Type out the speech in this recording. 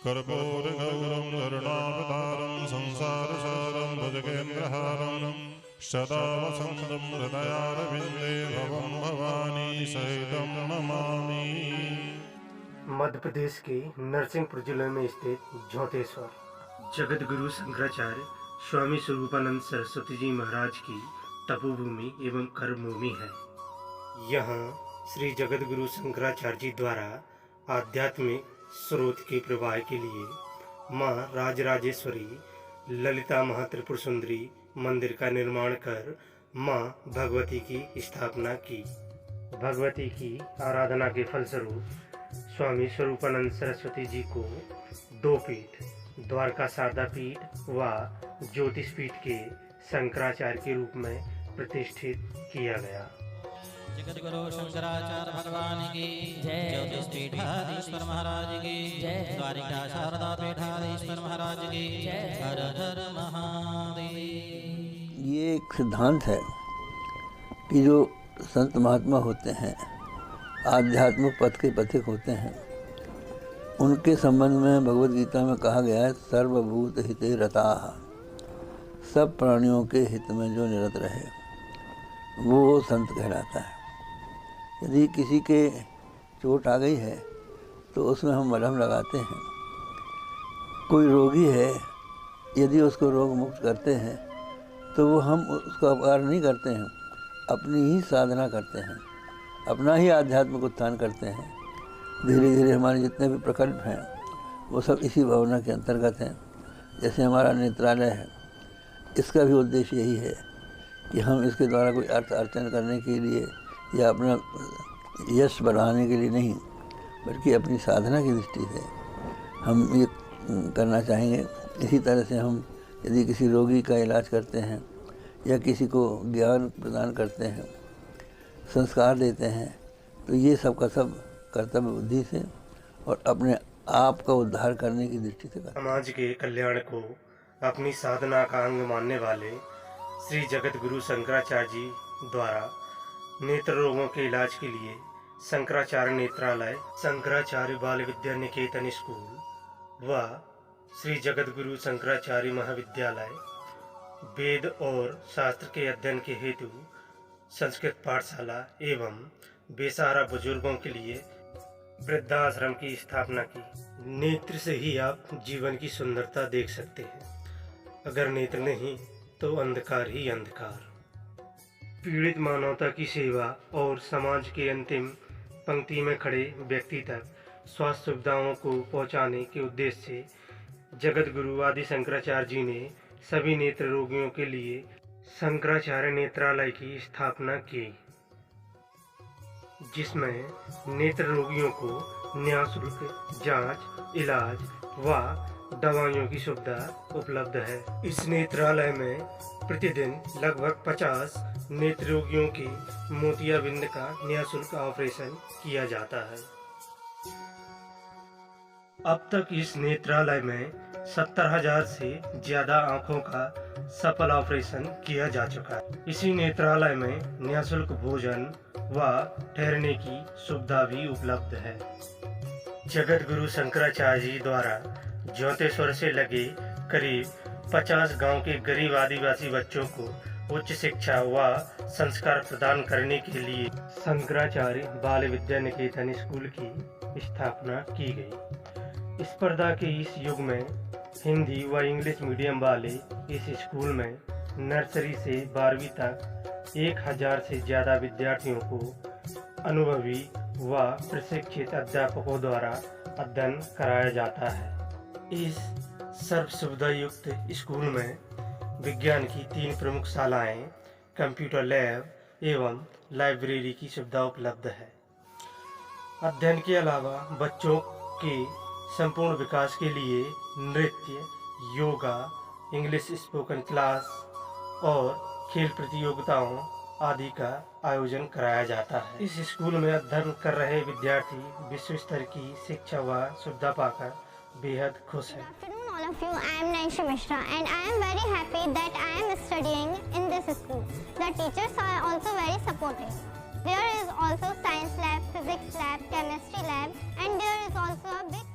कर्पूरगौरं करुणावतारं संसारसारं भुजगेन्द्रहारं सदा वसन्तं हृदयारविन्दे भवं भवानी सहितं नमामि। मध्य प्रदेश के नरसिंहपुर जिले में स्थित झोंतेश्वर जगत गुरु शंकराचार्य स्वामी स्वरूपानंद सरस्वती जी महाराज की तपोभूमि एवं कर्मभूमि है। यहाँ श्री जगत गुरु शंकराचार्य जी द्वारा आध्यात्मिक स्रोत के प्रवाह के लिए माँ राजराजेश्वरी ललिता महात्रिपुर सुंदरी मंदिर का निर्माण कर माँ भगवती की स्थापना की। भगवती की आराधना के फलस्वरूप स्वामी स्वरूपानंद सरस्वती जी को 2 पीठ द्वारका शारदा पीठ व ज्योतिष पीठ के शंकराचार्य के रूप में प्रतिष्ठित किया गया। जगत गुरु शंकराचार्य भगवान की जय। ज्योतिष पीठाधीश्वर महाराज की जय। द्वारिका शारदा पीठाधीश्वर महाराज की जय। हर हर महादेव। ये एक सिद्धांत है कि जो संत महात्मा होते हैं, आध्यात्मिक पथ के पथिक होते हैं, उनके संबंध में भगवद गीता में कहा गया है सर्वभूत हिते रताः, सब प्राणियों के हित में जो निरत रहे वो संत कहलाता है। यदि किसी के चोट आ गई है तो उसमें हम मलहम लगाते हैं। कोई रोगी है, यदि उसको रोग मुक्त करते हैं तो वो हम उसका अपकार नहीं करते हैं, अपनी ही साधना करते हैं, अपना ही आध्यात्मिक उत्थान करते हैं। धीरे धीरे हमारे जितने भी प्रकल्प हैं वो सब इसी भावना के अंतर्गत हैं। जैसे हमारा नेत्रालय है, इसका भी उद्देश्य यही है कि हम इसके द्वारा कोई अर्थ अर्चन करने के लिए या अपना यश बढ़ाने के लिए नहीं, बल्कि अपनी साधना की दृष्टि से हम ये करना चाहेंगे। इसी तरह से हम यदि किसी रोगी का इलाज करते हैं या किसी को ज्ञान प्रदान करते हैं, संस्कार देते हैं, तो ये सब का सब कर्तव्य बुद्धि से और अपने आप का उद्धार करने की दृष्टि से करते हैं। समाज के कल्याण को अपनी साधना का अंग मानने वाले श्री जगत गुरु शंकराचार्य जी द्वारा नेत्र रोगों के इलाज के लिए शंकराचार्य नेत्रालय, शंकराचार्य बाल विद्या निकेतन स्कूल व श्री जगत गुरु शंकराचार्य महाविद्यालय, वेद और शास्त्र के अध्ययन के हेतु संस्कृत पाठशाला एवं बेसहारा बुजुर्गों के लिए वृद्धाश्रम की स्थापना की। नेत्र से ही आप जीवन की सुंदरता देख सकते हैं, अगर नेत्र नहीं तो अंधकार ही अंधकार। पीड़ित मानवता की सेवा और समाज के अंतिम पंक्ति में खड़े व्यक्ति तक स्वास्थ्य सुविधाओं को पहुंचाने के उद्देश्य से जगत गुरु आदि शंकराचार्य जी ने सभी नेत्र रोगियों के लिए शंकराचार्य नेत्रालय की स्थापना की, जिसमें नेत्र रोगियों को निःशुल्क जांच, इलाज व दवाइयों की सुविधा उपलब्ध है। इस नेत्रालय में प्रतिदिन लगभग 50 नेत्र रोगियों के मोतियाबिंद का निःशुल्क ऑपरेशन किया जाता है। अब तक इस नेत्रालय में 70,000 से ज्यादा आंखों का सफल ऑपरेशन किया जा चुका है। इसी नेत्रालय में निःशुल्क भोजन व ठहरने की सुविधा भी उपलब्ध है। जगत गुरु शंकराचार्य जी द्वारा झोंतेश्वर से लगे करीब 50 गांव के गरीब आदिवासी बच्चों को उच्च शिक्षा व संस्कार प्रदान करने के लिए शंकराचार्य बाल विद्या निकेतन स्कूल की स्थापना की गई। स्पर्धा के इस युग में हिंदी व इंग्लिश मीडियम वाले इस स्कूल में नर्सरी से 12वीं तक 1000 से ज्यादा विद्यार्थियों को अनुभवी व प्रशिक्षित अध्यापकों द्वारा अध्ययन कराया जाता है। इस सर्व सुविधा युक्त स्कूल में विज्ञान की 3 प्रमुख शालाएं, कंप्यूटर लैब एवं लाइब्रेरी की सुविधा उपलब्ध है। अध्ययन के अलावा बच्चों के संपूर्ण विकास के लिए नृत्य, योगा, इंग्लिश स्पोकन क्लास और खेल प्रतियोगिताओं आदि का आयोजन कराया जाता है। इस स्कूल में अध्ययन कर रहे विद्यार्थी विश्व स्तर की शिक्षा व सुविधा पाकर बेहद खुश हैं। All of you, I am Naisha Mishra and I am very happy that I am studying in this school. The teachers are also very supportive. There is also science lab, physics lab, chemistry lab and there is also a big